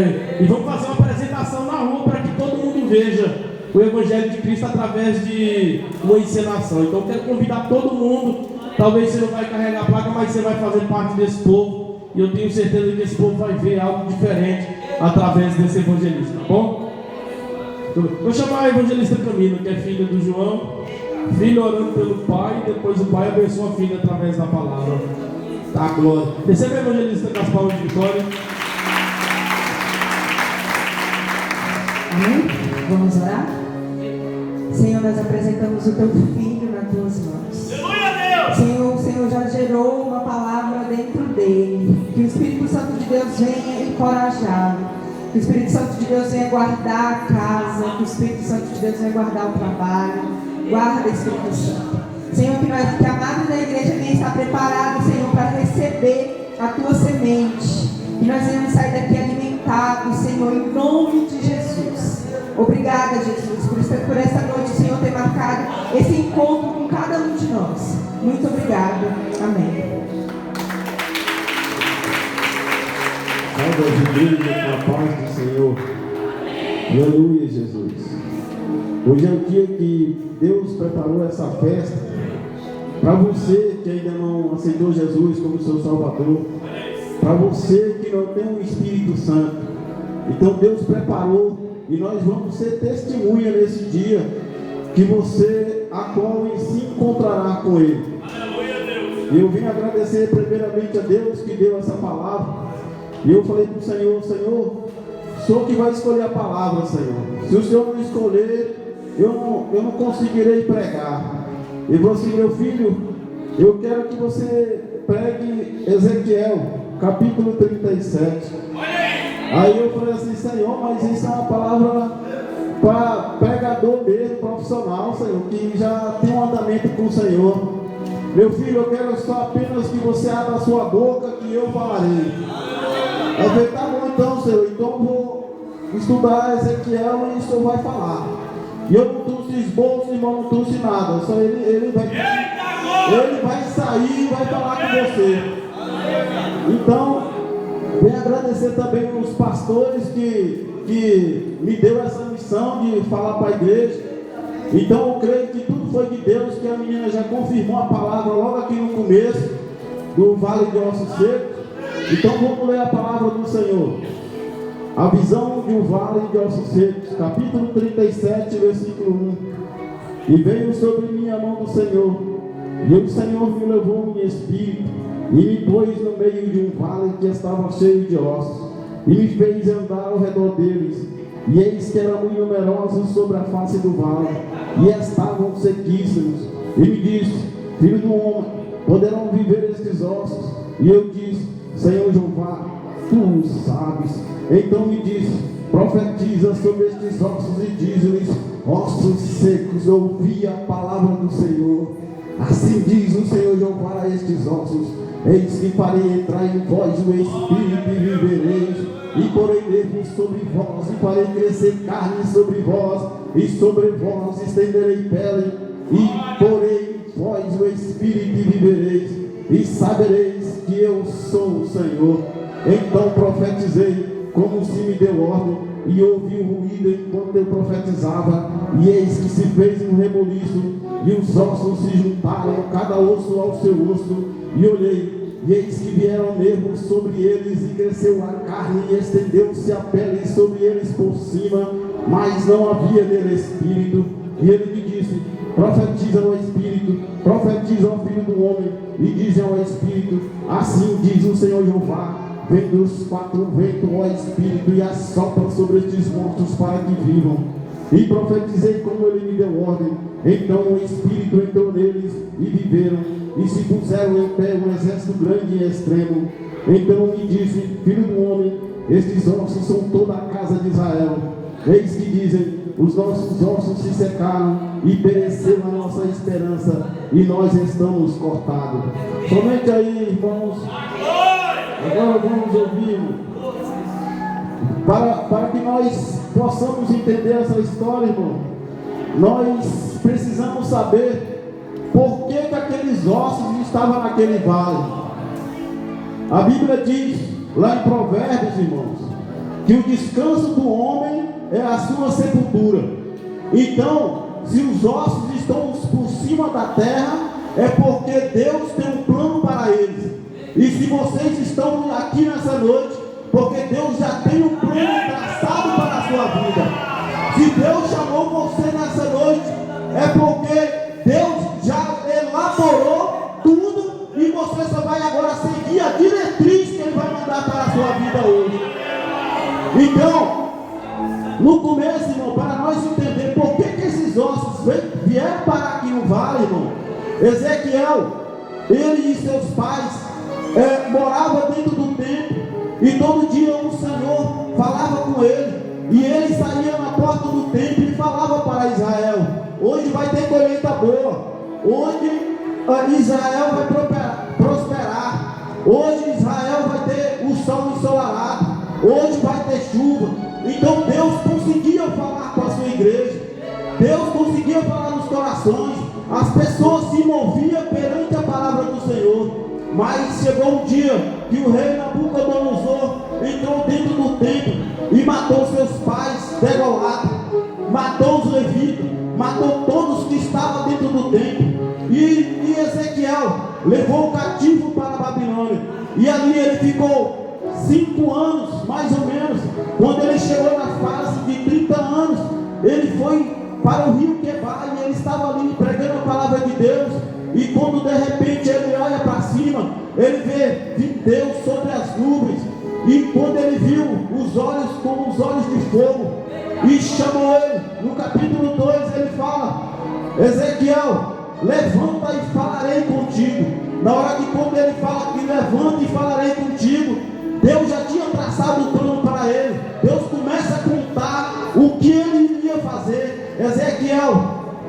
E vamos fazer uma apresentação na rua para que todo mundo veja o Evangelho de Cristo através de uma encenação. Então eu quero convidar todo mundo. Talvez você não vai carregar a placa, mas você vai fazer parte desse povo. E eu tenho certeza que esse povo vai ver algo diferente através desse evangelista, tá bom? Vou chamar a evangelista Camila, que é filha do João. Filho orando pelo pai, depois o pai abençoa a filha através da palavra. Tá, glória. Recebe a evangelista com as palmas de vitória. Amém? Vamos orar? Senhor, nós apresentamos o teu filho nas tuas mãos. Senhor, o Senhor já gerou uma palavra dentro dele. Que o Espírito Santo de Deus venha encorajá-lo. Que o Espírito Santo de Deus venha guardar a casa. Que o Espírito Santo de Deus venha guardar o trabalho. Guarda, Espírito Santo. Senhor, que a madre da igreja venha estar preparada, Senhor, para receber a tua semente. Que nós venhamos sair daqui alimentados, Senhor, em nome de Jesus. Obrigada, Jesus, por essa noite, Senhor, ter marcado esse encontro com cada um de nós. Muito obrigada. Amém. Salve a igreja com a paz do Senhor. Aleluia, Jesus. Hoje é o dia que Deus preparou essa festa para você que ainda não aceitou Jesus como seu Salvador, para você que não tem o Espírito Santo. Então Deus preparou e nós vamos ser testemunha nesse dia que você a qual se encontrará com Ele. E eu vim agradecer primeiramente a Deus que deu essa palavra. E eu falei para o Senhor: Senhor, o Senhor que vai escolher a palavra, Senhor. Se o Senhor não escolher, eu não conseguirei pregar. E você, meu filho, eu quero que você pregue Ezequiel, capítulo 37. Aí eu falei assim: Senhor, mas isso é uma palavra para pregador mesmo, profissional, Senhor, que já tem um andamento com o Senhor. Meu filho, eu quero só apenas que você abra a sua boca que eu falarei. Eu falei: tá bom então, Senhor, então eu vou estudar Ezequiel e o Senhor vai falar. E eu não trouxe esboço, irmão, não trouxe nada. Só ele vai sair e vai falar com você. Então, venho agradecer também os pastores que me deu essa missão de falar para a igreja. Então eu creio que tudo foi de Deus, que a menina já confirmou a palavra logo aqui no começo do Vale de Ossos Secos. Então vamos ler a palavra do Senhor. A visão de um vale de ossos secos, capítulo 37, versículo 1. E veio sobre mim a mão do Senhor, e o Senhor me levou em espírito, e me pôs no meio de um vale que estava cheio de ossos, e me fez andar ao redor deles, e eis que eram muito numerosos sobre a face do vale, e estavam sequíssimos. E me disse: Filho do homem, poderão viver estes ossos? E eu disse: Senhor Jeová, tu sabes. Então me disse: profetiza sobre estes ossos e diz-lhes: ossos secos, ouvi a palavra do Senhor. Assim diz o Senhor Jeová a estes ossos: eis que farei entrar em vós o Espírito e vivereis, e porei nervos sobre vós, e farei crescer carne sobre vós, e sobre vós estenderei pele, e porei em vós o Espírito e vivereis, e sabereis que eu sou o Senhor. Então profetizei como se me deu ordem, e ouvi o ruído enquanto eu profetizava, e eis que se fez um reboliço, e os ossos se juntaram, cada osso ao seu osso, e olhei, e eis que vieram nervos sobre eles, e cresceu a carne, e estendeu-se a pele sobre eles por cima, mas não havia nele espírito. E ele me disse: profetiza ao Espírito, profetiza ao Filho do Homem, e diz ao Espírito: assim diz o Senhor Jeová, vem dos quatro ventos, ó Espírito, e assopra sobre estes mortos para que vivam. E profetizei como ele me deu ordem. Então o Espírito entrou neles, e viveram, e se puseram em pé um exército grande e extremo. Então me disse: Filho do homem, estes ossos são toda a casa de Israel. Eis que dizem: os nossos ossos se secaram, e pereceu a nossa esperança, e nós estamos cortados. Somente aí, irmãos. Agora vamos ouvir, para que nós possamos entender essa história, irmão. Nós precisamos saber por que aqueles ossos estavam naquele vale. A Bíblia diz, lá em Provérbios, irmãos, que o descanso do homem é a sua sepultura. Então, se os ossos estão por cima da terra, é porque Deus tem um plano para eles. E se vocês estão aqui nessa noite, porque Deus já tem um plano traçado para a sua vida. Se Deus chamou você nessa noite, é porque Deus já elaborou tudo e você só vai agora seguir a diretriz que Ele vai mandar para a sua vida hoje. Então, no começo, irmão, para nós entender por que esses ossos vieram parar aqui no vale, irmão, Ezequiel, ele e seus pais moravam dentro do templo, e todo dia o Senhor falava com ele, e ele saía na porta do templo e falava para Israel: hoje vai ter colheita boa, hoje Israel vai prosperar, hoje Israel vai ter o sol ensolarado, hoje vai ter chuva. Então Deus conseguia falar com a sua igreja, Deus conseguia falar nos corações, as pessoas se moviam perante a palavra do Senhor. Mas chegou um dia que o rei Nabucodonosor entrou dentro do templo e matou seus pais, degolado, matou os levitas, matou todos que estavam dentro do templo. E Ezequiel levou o cativo para a Babilônia, e ali ele ficou 5 anos, mais ou menos. Quando ele chegou na fase de 30 anos, ele foi para o rio Quebar, e ele estava ali pregando a palavra de Deus. E quando de repente ele olha para cima, ele vê Deus sobre as nuvens. E quando ele viu os olhos como os olhos de fogo, e chamou ele, no capítulo 2 ele fala: Ezequiel, levanta e falarei contigo. Na hora que quando ele fala que levanta e falarei contigo, Deus já tinha traçado o plano para ele. Deus começa a contar o que ele iria fazer. Ezequiel,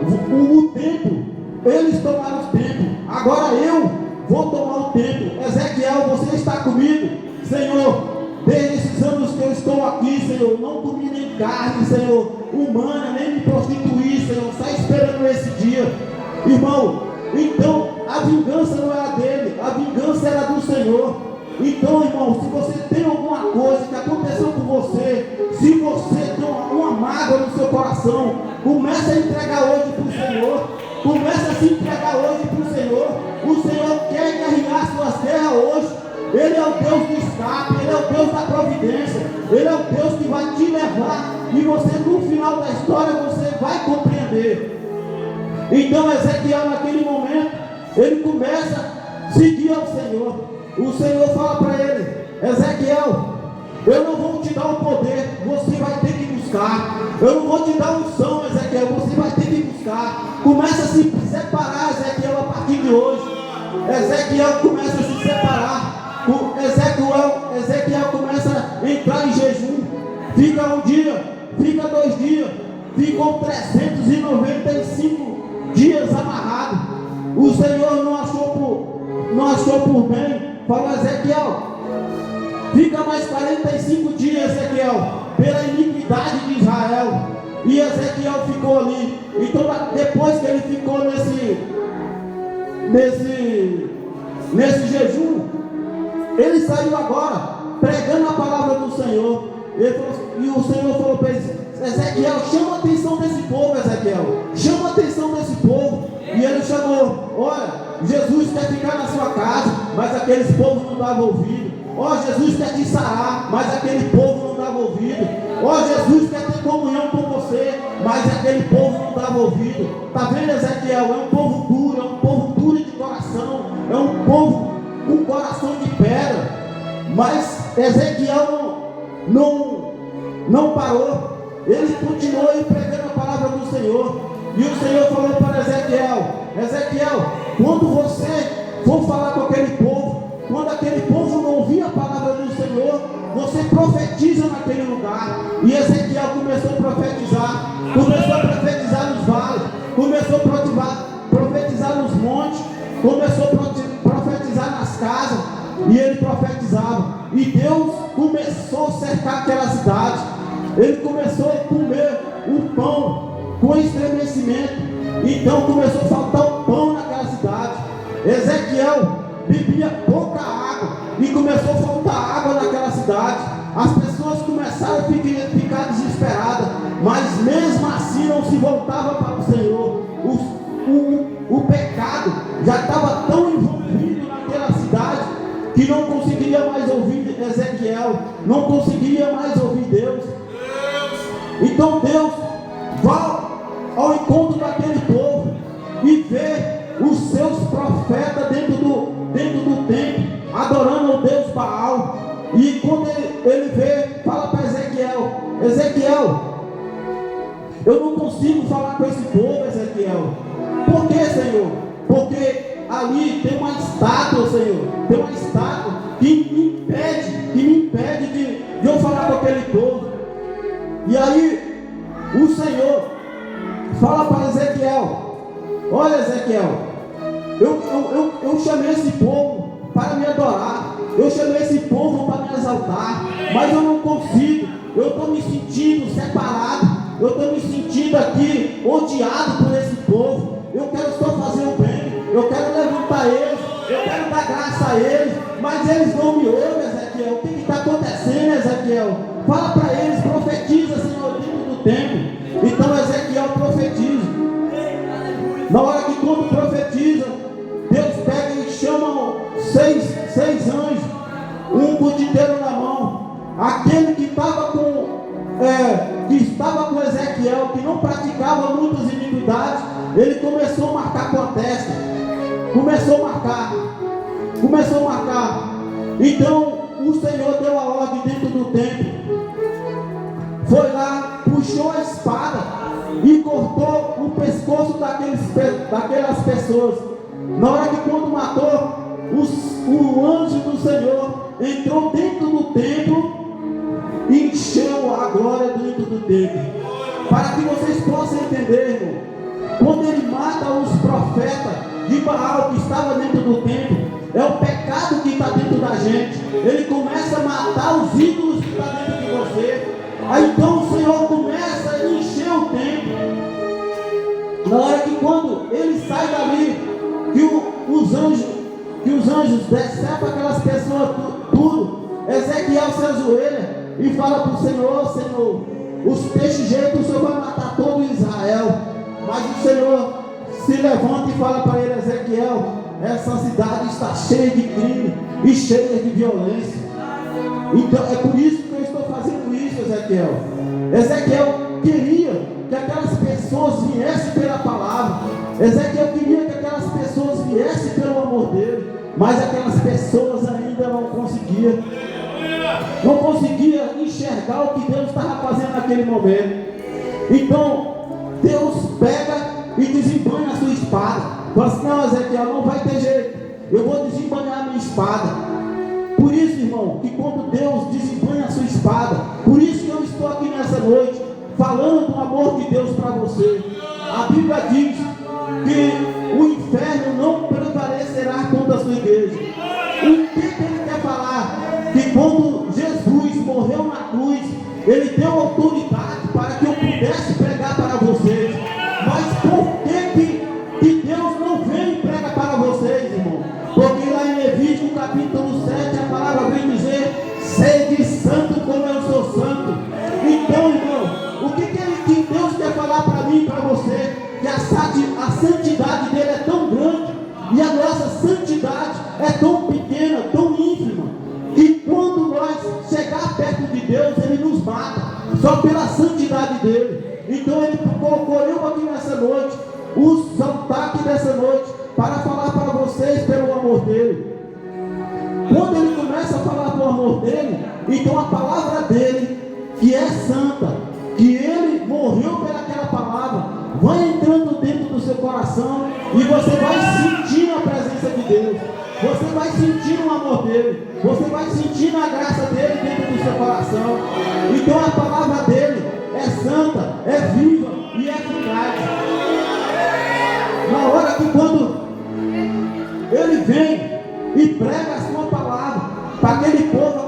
o templo, eles tomaram o templo, agora eu vou tomar o templo. Ezequiel, você está comigo? Senhor, desde esses anos que eu estou aqui, Senhor, não comi nem carne, Senhor, humana, nem me prostituí, Senhor, só esperando esse dia. Irmão, então a vingança não era dele, a vingança era do Senhor. Então, irmão, se você tem alguma coisa que aconteceu com você, se você tem uma mágoa no seu coração, comece a entregar hoje para o Senhor. Comece a se entregar hoje para o Senhor. O Senhor quer encarregar suas terras hoje. Ele é o Deus do escape, Ele é o Deus da providência, Ele é o Deus que vai te levar, e você no final da história você vai compreender. Então Ezequiel, naquele momento, ele começa a seguir ao Senhor. O Senhor fala para ele: Ezequiel, eu não vou te dar o poder, você vai ter que buscar. Eu não vou te dar unção, Ezequiel, você vai ter que buscar. Começa a se separar, Ezequiel, a partir de hoje. Ezequiel começa a se separar. Ezequiel começa a entrar em jejum. Fica um dia, fica 2 dias, ficou 395 dias amarrado. O Senhor não achou por bem, falou: Ezequiel, fica mais 45 dias, Ezequiel, pela iniquidade de Israel. E Ezequiel ficou ali. Então depois que ele ficou nesse jejum, ele saiu agora pregando a palavra do Senhor. E o Senhor falou para ele: Ezequiel, chama a atenção desse povo, Ezequiel, chama a atenção desse povo. E ele chamou: olha, Jesus quer ficar na sua casa, mas aqueles povos não davam ouvido. Ó, Jesus quer te sarar, mas aquele povo não dava ouvido. Ó, Jesus quer ter comunhão com você, mas aquele povo não dava ouvido. Está vendo, Ezequiel? É um povo duro, é um povo duro de coração, é um povo com coração de pedra. Mas Ezequiel não parou. Ele continuou pregando a palavra do Senhor. E o Senhor falou para Ezequiel: Ezequiel, quando você for falar com aquele povo, quando aquele povo não ouvir a palavra do Senhor, você profetiza naquele lugar. E Ezequiel começou a profetizar nos vales, começou a profetizar nos montes, começou a profetizar nas casas, e ele profetizava. E Deus começou a cercar aquela cidade. Ele começou a comer o pão com estremecimento. Então começou a faltar o pão naquela cidade. Ezequiel bebia pouca água, e Então Deus vai ao encontro daquele povo e vê os seus profetas dentro do templo, adorando o Deus Baal. E quando ele vê, fala para Ezequiel: Ezequiel, eu não consigo falar com esse povo, Ezequiel. Por que, Senhor? Porque ali tem uma estátua, Senhor, tem uma estátua que me impede de eu falar com aquele povo. E aí o Senhor fala para Ezequiel: olha, Ezequiel, eu chamei esse povo para me adorar, eu chamei esse povo para me exaltar, mas eu não consigo, eu estou me sentindo separado, eu estou me sentindo aqui odiado por esse povo. Eu quero só fazer o bem, eu quero levantar eles, eu quero dar graça a eles, mas eles não me ouvem, Ezequiel. O que está acontecendo, Ezequiel? Fala para eles, profetiza, Senhor, dentro do templo. Então Ezequiel profetiza. Na hora que quando profetiza, Deus pega e chama seis anjos, um curtiteiro na mão. Aquele que estava com Ezequiel, que não praticava muitas iniquidades, ele começou a marcar com a testa. Começou a marcar. Então o Senhor deu a ordem dentro do templo. Foi lá, puxou a espada e cortou o pescoço daquelas pessoas. Na hora que quando matou, o anjo do Senhor entrou dentro do templo e encheu a glória dentro do templo. Para que vocês possam entender, irmão, quando ele mata os profetas de Baal que estavam dentro do templo, é o pecado que está dentro da gente. Ele começa a matar os ídolos que estão dentro de você. Aí então o Senhor começa a encher o templo. Na hora que quando ele sai dali, que os anjos decepam aquelas pessoas tudo, Ezequiel se ajoelha e fala para o Senhor: Senhor, desse jeito o Senhor vai matar todo Israel. Mas o Senhor se levanta e fala para ele: Ezequiel, essa cidade está cheia de crime e cheia de violência. Então é por isso que eu estou fazendo isso, Ezequiel. Ezequiel queria que aquelas pessoas viessem pela palavra. Ezequiel queria que aquelas pessoas viessem pelo amor dele. Mas aquelas pessoas ainda não conseguiam enxergar o que Deus estava fazendo naquele momento. Então Deus pega e desembanha a sua espada. Fala assim: não, Ezequiel, não vai ter jeito, eu vou desembanhar a minha espada. Por isso, irmão, que quando Deus desembanha a sua espada, por isso que eu estou aqui nessa noite falando do amor de Deus para você. A Bíblia diz que o inferno não prevalecerá contra a sua igreja. O que ele quer falar? Que quando Jesus morreu na cruz, ele deu autoridade para que eu pudesse pregar para vocês. Mas por que Deus não vem e prega para vocês, irmão? Porque lá em Levítico capítulo 7 a palavra vem dizer: sede santo como eu sou santo. Então, irmão, o que Deus quer falar para mim e para você? Que a santidade dele é tão grande e a nossa santidade é tão pequena, tão ínfima, que quando nós chegar perto de Deus, ele nos mata só pela santidade dele. Então ele colocou eu aqui nessa noite, o sotaque dessa noite, para falar para vocês pelo amor dele. Quando ele começa a falar do amor dele, então a palavra dele, que é santa, que ele morreu pelaquela palavra, vai entrando dentro do seu coração e você vai sentindo a presença de Deus. Você vai sentindo o amor dele, você vai sentindo a graça dele dentro do seu coração. Então a palavra dele é santa, é viva e é eficaz. Na hora que quando ele vem e prega a sua palavra para aquele povo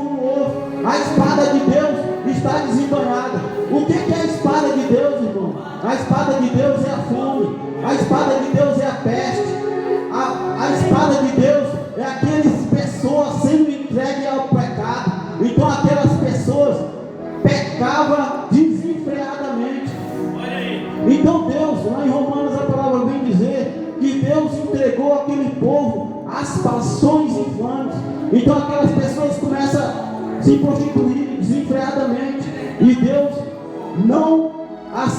não ouve. A espada de Deus está desembanhada. O que é a espada de Deus, irmão? A espada de Deus é a fome, a espada de Deus é a peste, a espada de Deus é aquelas pessoas sendo entregues ao pecado. Então aquelas pessoas pecavam desenfreadamente. Então Deus, lá em Romanos a palavra vem dizer que Deus entregou aquele povo às paixões infames. Então aquelas pessoas começam a se prostituir desenfreadamente, e Deus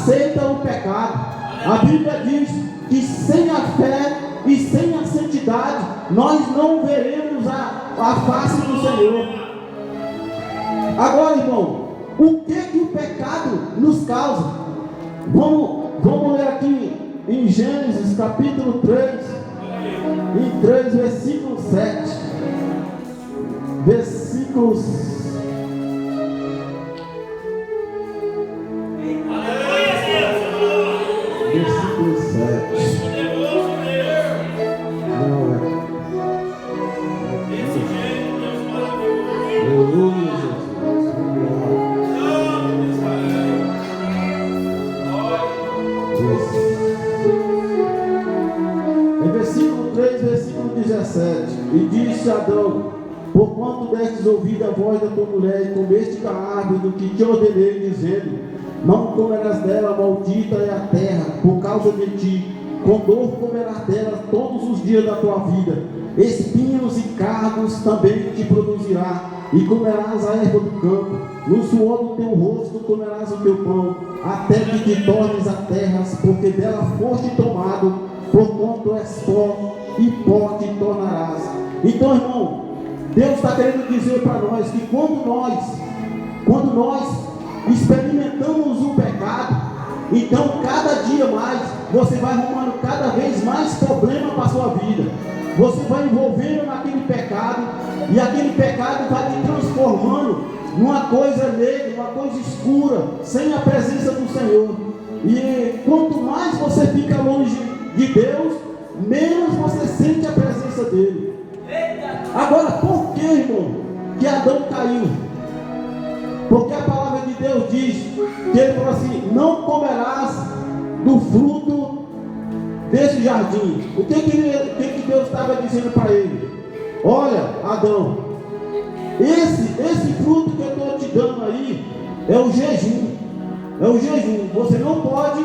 aceita o pecado. A Bíblia diz que sem a fé e sem a santidade nós não veremos a face do Senhor. Agora, irmão, o que o pecado nos causa? Vamos ler aqui em Gênesis capítulo 3, em 3, versículo 7. Versículo 7. Não é. Aleluia, Jesus. Em versículo 3, versículo 17. E disse Adão: porquanto destes ouvido a voz da tua mulher e comeste da árvore do que te ordenei, dizendo: não comerás dela, maldita é a terra por causa de ti, com dor comerás dela todos os dias da tua vida, espinhos e cardos também te produzirá, e comerás a erva do campo, no suor do teu rosto comerás o teu pão, até que te tornes a terra, porque dela foste tomado, porquanto és pó, e pó te tornarás. Então, irmão, Deus está querendo dizer para nós que quando nós experimentamos o pecado, então cada dia mais você vai arrumando cada vez mais problema para a sua vida. Você vai envolvendo naquele pecado, e aquele pecado vai te transformando numa coisa negra, numa coisa escura, sem a presença do Senhor. E quanto mais você fica longe de Deus, menos você sente a presença dele. Agora, por que, irmão, que Adão caiu? Porque a palavra de Deus diz que ele falou assim: não comerás do fruto desse jardim. O que Deus estava dizendo para ele? Olha, Adão, esse fruto que eu estou te dando aí é o jejum. É o jejum. Você não pode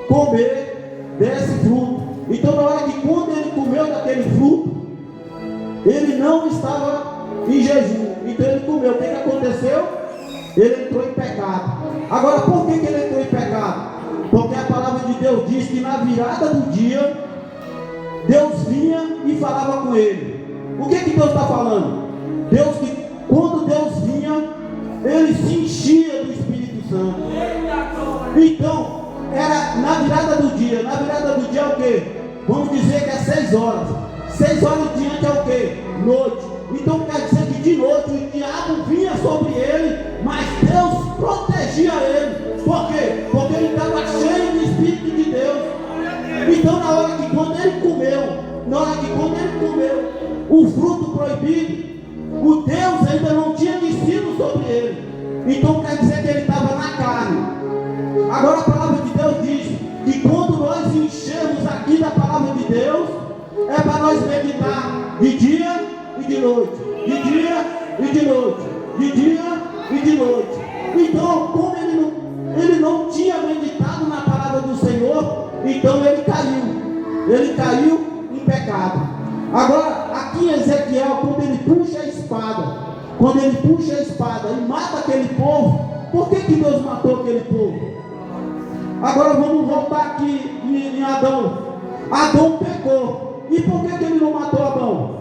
comer desse fruto. Então, na hora que quando ele comeu daquele fruto, ele não estava em jejum. Então ele comeu. O que aconteceu? Ele entrou em pecado. Agora, por que ele entrou em pecado? Porque a palavra de Deus diz que na virada do dia, Deus vinha e falava com ele. O que Deus está falando? Quando Deus vinha, ele se enchia do Espírito Santo. Então, era na virada do dia. Na virada do dia é o quê? Vamos dizer que é 6 horas. 6 horas diante é o quê? Noite. Então quer dizer que de noite o diabo vinha sobre ele, mas Deus protegia ele. Por quê? Porque ele estava cheio do Espírito de Deus. Então na hora que quando ele comeu o fruto proibido, o Deus ainda não tinha descido sobre ele. Então quer dizer que ele estava na carne. Agora a palavra de Deus diz que quando nós enchermos aqui da palavra de Deus, é para nós meditar de dia e de noite, de dia e de noite, de dia e de noite. Então, como ele não tinha meditado na palavra do Senhor, então ele caiu em pecado. Agora, aqui em Ezequiel, quando ele puxa a espada e mata aquele povo, por que Deus matou aquele povo? Agora vamos voltar aqui em Adão. Adão pecou. E por que ele não matou Adão?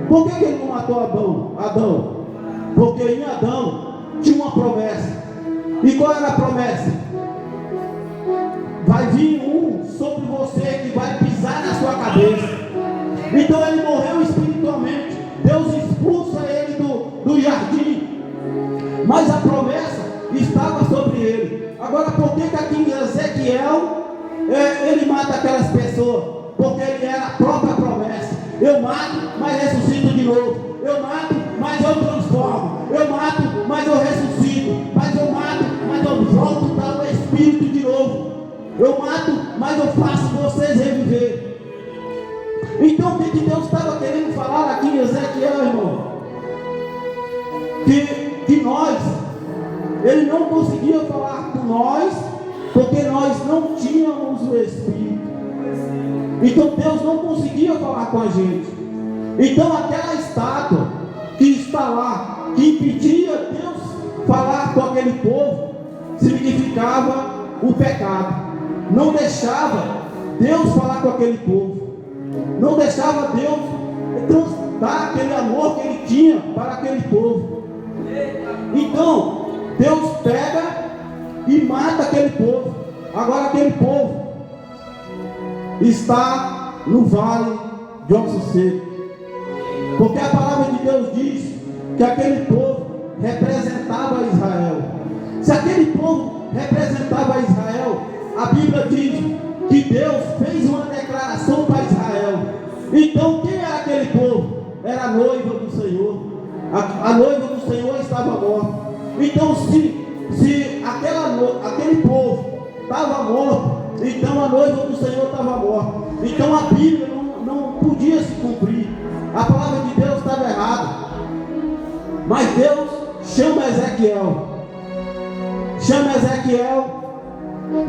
Por que ele não matou Adão? Porque em Adão tinha uma promessa. E qual era a promessa? Vai vir um sobre você que vai pisar na sua cabeça. Então ele morreu espiritualmente. Deus expulsa ele do jardim. Mas a promessa estava sobre ele. Agora, por que aqui em Ezequiel ele mata aquelas pessoas? Porque ele era a própria promessa. Eu mato, mas ressuscito de novo. Eu mato, mas eu transformo. Eu mato, mas eu ressuscito. Mas eu mato, mas eu volto para o Espírito de novo. Eu mato, mas eu faço vocês reviver. Então o que Deus estava querendo falar aqui em Ezequiel, irmão? Que nós, ele não conseguia falar com nós, porque nós não tínhamos o Espírito. Então Deus não conseguia falar com a gente. Então aquela estátua que está lá, que impedia Deus falar com aquele povo, significava o pecado, não deixava Deus falar com aquele povo, não deixava Deus dar aquele amor que ele tinha para aquele povo. Então Deus pega e mata aquele povo. Agora aquele povo está no vale de ossos secos, porque a palavra de Deus diz que aquele povo representava Israel. Se aquele povo representava Israel, a Bíblia diz que Deus fez uma declaração para Israel. Então quem era aquele povo? Era a noiva do Senhor. A noiva do Senhor estava morta. Então se aquele povo estava morto, então a noiva do Senhor estava morta. Então a Bíblia não podia se cumprir. A palavra de Deus estava errada. Mas Deus chama Ezequiel.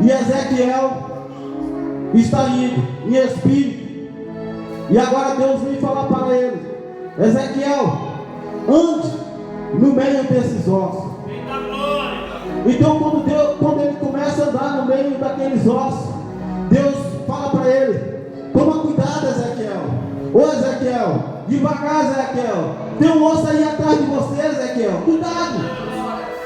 E Ezequiel está indo em espírito. E agora Deus vem falar para ele: Ezequiel, ande no meio desses ossos. Então quando ele começa a andar no meio daqueles ossos, Deus fala para ele: toma cuidado, Ezequiel. Ô Ezequiel, devagar, Ezequiel, tem um osso aí atrás de você, Ezequiel, cuidado.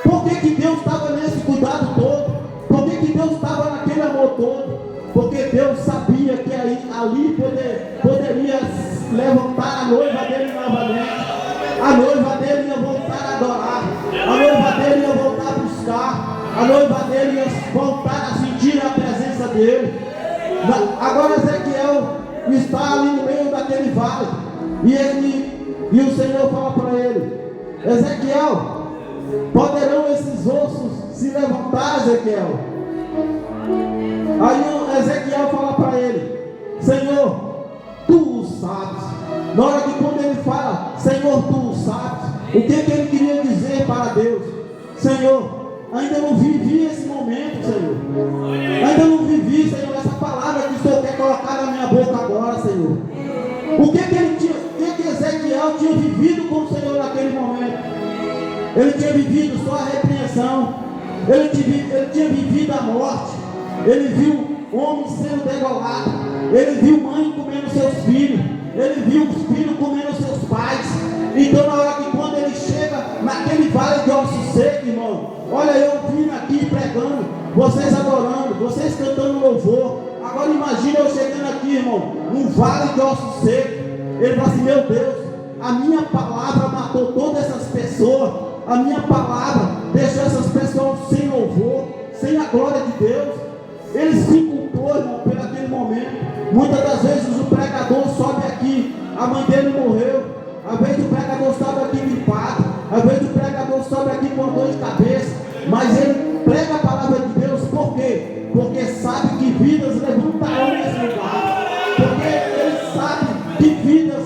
Por que Deus estava nesse cuidado todo? Por que Deus estava naquele amor todo? Porque Deus sabia que ali poderia levantar a noiva dele novamente. A noiva dele ia voltar a adorar. A noiva dele ia voltar a buscar. A noiva dele ia voltar a sentir a presença dele. Agora Ezequiel está ali no meio daquele vale. E o Senhor fala para ele: Ezequiel, poderão esses ossos se levantar, Ezequiel? Aí Ezequiel fala para ele: Senhor, tu o sabes. Na hora que quando ele fala, Senhor, tu o sabes, o que ele queria dizer para Deus? Senhor, ainda não vivi esse momento, Senhor. Ainda não vivi, Senhor, essa palavra que o Senhor quer colocar na minha boca agora, Senhor. O que Ezequiel tinha vivido com o Senhor naquele momento? Ele tinha vivido só a repreensão. Ele tinha vivido a morte. Ele viu homens sendo degolados. Ele viu mãe comendo seus filhos. Ele viu os filhos comendo seus pais. Então na hora que quando ele chega naquele vale de ossos secos, irmão, olha, eu vim aqui pregando, vocês adorando, vocês cantando louvor. Agora imagina eu chegando aqui, irmão, num vale de ossos secos. Ele fala assim: meu Deus, a minha palavra matou todas essas pessoas. A minha palavra deixou essas pessoas sem louvor, sem a glória de Deus. Ele se culpou, irmão, por aquele momento. Muitas das vezes o pregador sobe aqui, a mãe dele morreu. Às vezes o pregador sobe aqui gripado. Às vezes o pregador sobe aqui com dor de cabeça. Mas ele prega a palavra de Deus, por quê? Porque sabe que vidas levantarão nesse lugar. Porque ele sabe que vidas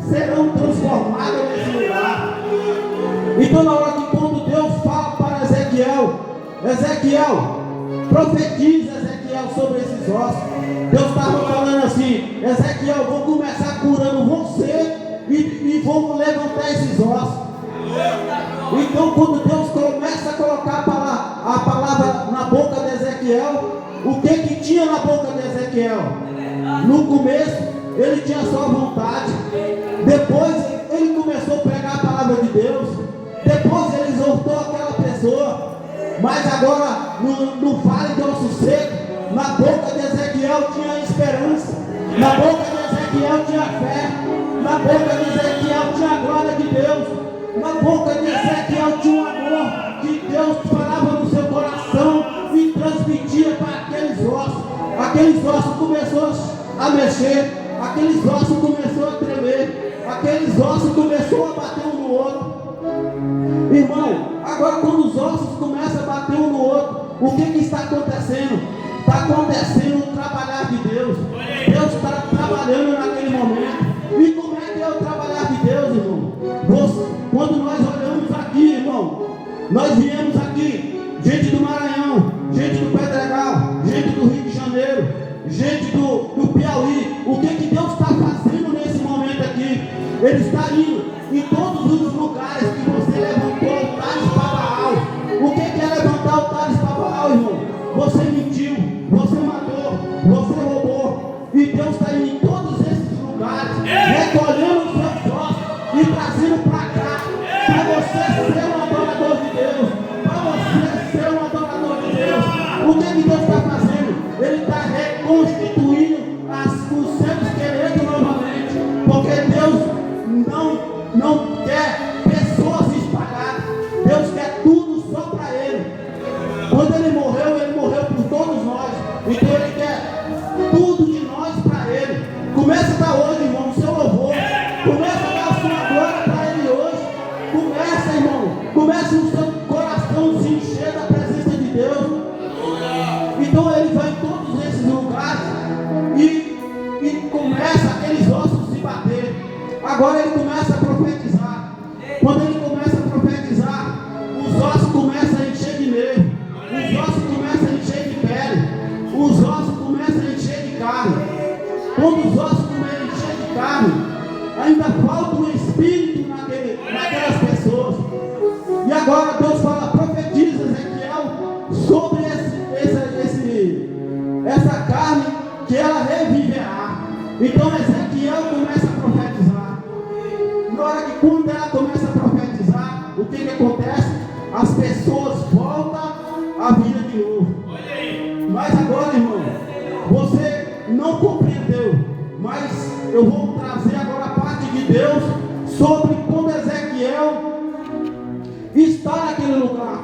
serão transformadas nesse lugar. Então na hora que quando Deus fala para Ezequiel, profetiza, Ezequiel, sobre esses ossos. Deus estava falando assim: Ezequiel, vou começar curando você e vou levantar esses ossos. Então quando Deus começa a colocar a palavra na boca de Ezequiel, o que tinha na boca de Ezequiel? No começo ele tinha só vontade. Depois ele começou a pregar a palavra de Deus. Depois ele exortou aquela pessoa. Mas agora no vale de ossos secos, na boca de Ezequiel tinha esperança. Na boca de Ezequiel tinha fé. Na boca de Ezequiel tinha a glória de Deus. Na boca de Ezequiel tinha um amor que Deus falava no seu coração e transmitia para aqueles ossos. Aqueles ossos começaram a mexer. Aqueles ossos começaram a tremer. Aqueles ossos começaram a bater um no outro. Irmão, agora quando os ossos começam a bater um no outro, o que está acontecendo? Está acontecendo o trabalhar de Deus. Deus está trabalhando naquele momento. E como é que é o trabalhar de Deus, irmão? Quando nós olhamos aqui, irmão, nós viemos aqui, gente do Maranhão, gente do Pedregal, gente do Rio de Janeiro, gente do Piauí. O que Deus está fazendo nesse momento aqui? Ele está indo em todos os lugares que você levantou altares para Baal. O que é levantar altares para Baal, irmão? você mentiu, você matou, você roubou. E Deus está indo em todos esses lugares, recolhendo os seus ossos e trazendo para cá, para você ser um adorador de Deus, para você ser um adorador de Deus. O que Deus está fazendo? Ele está reconstituindo os seus quereres novamente, porque Deus não quer pessoas espalhadas, Deus quer tudo só para Ele. Quando Ele morreu por todos nós, então Ele quer tudo de nós para Ele. Começa a dar hoje, irmão, o seu louvor, começa a dar a sua glória para Ele hoje, começa, irmão, começa o seu coração se encher da presença de Deus. Então Ele vai em todos esses lugares e começa aqueles ossos se bater. Agora Ele começa a profetizar. Quando Ele começa a profetizar, os ossos começam a encher de nervo, os ossos começam a encher de pele, os ossos começam a encher de carne. Quando os ossos começam a encher de carne, ainda falta um espírito naquelas pessoas. E agora Deus fala: profetiza, Ezequiel, sobre essa carne, que ela reviverá. Então Ezequiel começa a profetizar. Na hora que quando ela começa a profetizar, o que acontece? As pessoas voltam à vida de novo. Mas agora, irmão, você não compreendeu, mas eu vou trazer agora a parte de Deus sobre quando Ezequiel está naquele lugar,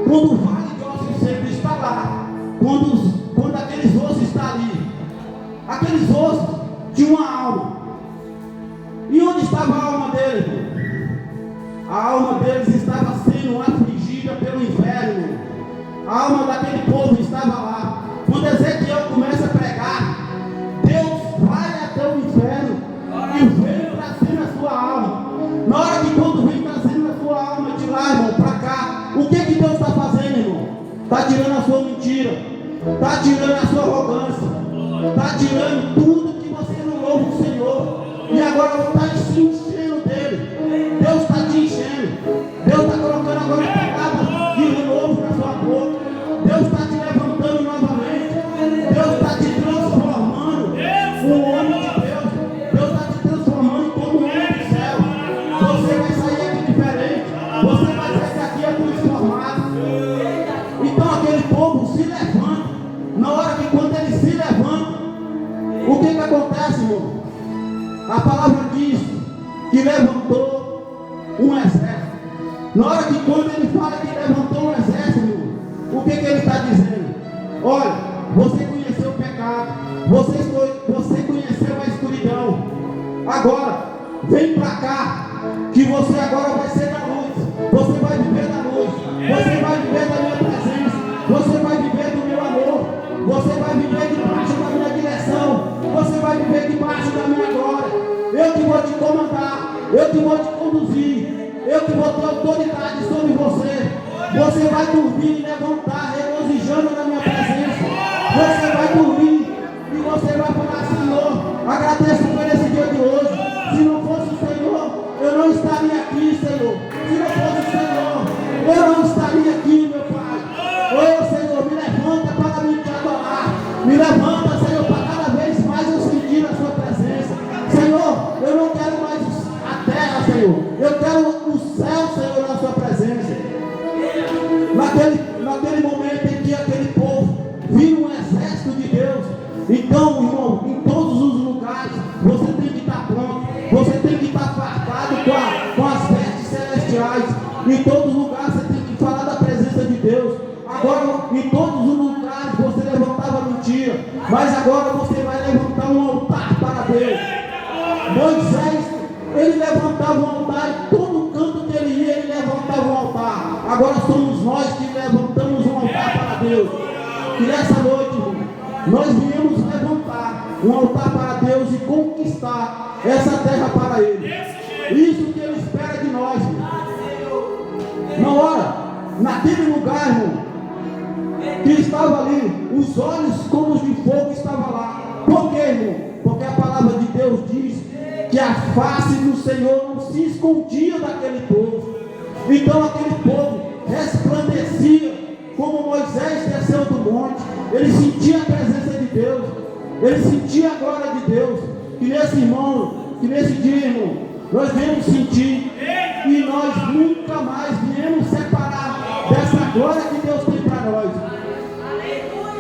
quando o vale de ossos secos está lá, quando aqueles ossos estão ali, aqueles ossos tinham uma alma. E onde estava a alma deles? A alma deles estava sendo afligida pelo inferno. A alma daquele povo estava lá. Quando Ezequiel começa a pregar, Deus vai até o inferno e vem trazendo a sua alma. Na hora que quando vem trazendo a sua alma de lá, irmão, para cá, o que Deus está fazendo, irmão? Está tirando a sua mentira, está tirando a sua arrogância, está tirando tudo que você não louva o Senhor. E agora está se enchendo dele. Deus está te enchendo. Deus está colocando agora palavras de renovo na sua boca. Deus está te levantando novamente. Deus está te transformando um homem de Deus. Deus está te transformando como um homem do céu. Você vai sair aqui diferente. Você vai sair daqui transformado. Então aquele povo se levanta. Na hora que quando ele se levanta, o que acontece, irmão? A palavra diz que levantou um exército. Na hora que quando ele fala que levantou um exército, o que ele está dizendo? Olha, você conheceu o pecado, você conheceu a escuridão. Agora, vem para cá, que você agora vai ser da luz. Você vai viver da luz. Você vai viver da minha presença. Você vai viver do meu amor. Você vai viver debaixo da minha direção. Você vai viver debaixo da minha glória. Eu que vou te comandar, eu que vou te conduzir, eu que vou ter autoridade sobre você. Você vai dormir e levantar, regozijando na minha presença. Você vai dormir e você vai falar: Senhor, agradeço por esse dia de hoje. Se não fosse o Senhor, eu não estaria aqui, Senhor. Se não fosse o Senhor, eu não estaria aqui, meu Pai. Oh, Senhor, me levanta para me te adorar. Me levanta, Senhor, para cada vez mais eu sentir a sua presença. Senhor, eu não quero mais a terra, Senhor. Eu quero o céu, Senhor, na sua presença. Naquele momento em que aquele povo viu um exército de Deus, então, irmão, em todos os lugares, você tem que estar pronto. Você tem que estar fartado com as vestes celestiais. Em todos os lugares você tem que falar da presença de Deus. Agora, em todos os lugares você levantava mentira, mas agora você vai levantar um altar para Deus. Moisés, ele levantava um altar em todo canto que ele ia, ele levantava um altar. Agora somos nós que levantamos um altar para Deus. E nessa noite, irmão, nós viemos levantar um altar para Deus e conquistar essa terra para Ele. Isso que Ele espera de nós, irmão. Na hora, naquele lugar, irmão, que estava ali, os olhos como os de fogo estavam lá. Por quê, irmão? Porque a palavra de Deus diz que a face do Senhor não se escondia daquele povo. Então aquele povo resplandecia como Moisés desceu do monte. ele sentia a presença de Deus, ele sentia a glória de Deus. Que nesse irmão, que nesse dia, irmão, nós viemos sentir e nós nunca mais viemos separar dessa glória que Deus tem para nós.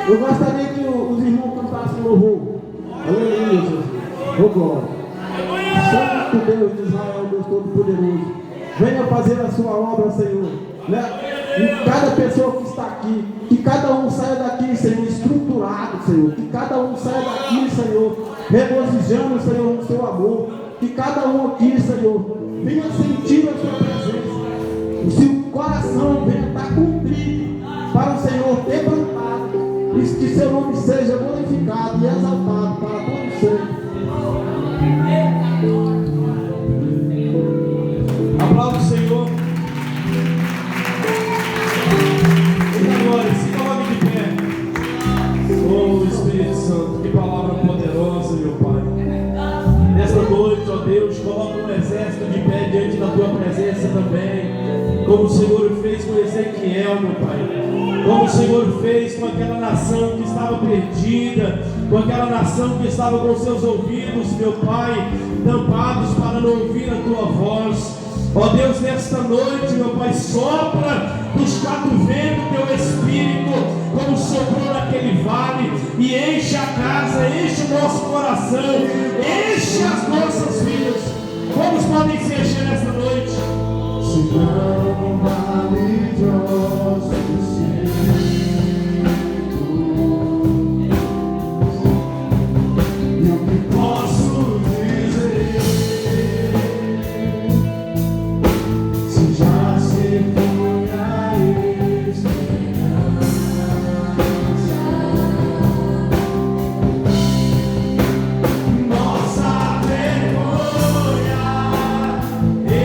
Eu gostaria que os irmãos cantassem louvor. Aleluia, Jesus. Ô glória. Santo Deus de Israel, Deus Todo-Poderoso, venha fazer a sua obra, Senhor, né? E cada pessoa que está aqui, que cada um saia daqui, Senhor, estruturado, Senhor, que cada um saia daqui, Senhor, regozijando, Senhor, no seu amor, que cada um aqui, Senhor, venha sentir a sua presença, o seu coração venha estar contrito para o Senhor quebrantado, e que seu nome seja glorificado e exaltado para todo sempre. Aplauda o Senhor. E agora, se coloque de pé. Oh Espírito Santo, que palavra poderosa, meu Pai. Nesta noite, ó Deus, coloca um exército de pé diante da tua presença também, como o Senhor fez com Ezequiel, meu Pai. Como o Senhor fez com aquela nação que estava perdida, com aquela nação que estava com seus ouvidos, meu Pai, tampados para não ouvir a tua voz. Ó Deus, nesta noite, meu Pai, sopra dos quatro ventos teu Espírito, como soprou naquele vale, e enche a casa, enche o nosso coração, enche as nossas vidas. Como podem se encher nesta noite? Se não vale de ossos,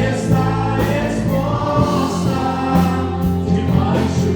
Está exposta debaixo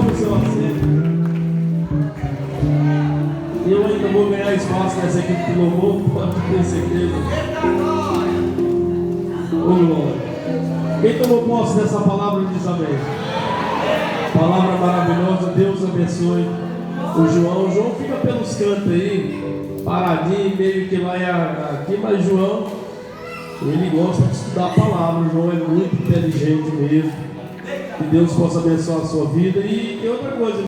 tome seu assento. Eu ainda vou ganhar espaço nessa equipe de louvor, pode ter certeza. Ô glória. Quem tomou posse dessa palavra diz amém. Palavra maravilhosa, Deus abençoe o João. O João fica pelos cantos aí, paradinho, meio que vai aqui, mas João, ele gosta de estudar a palavra. O João é muito inteligente mesmo. Que Deus possa abençoar a sua vida. E outra coisa.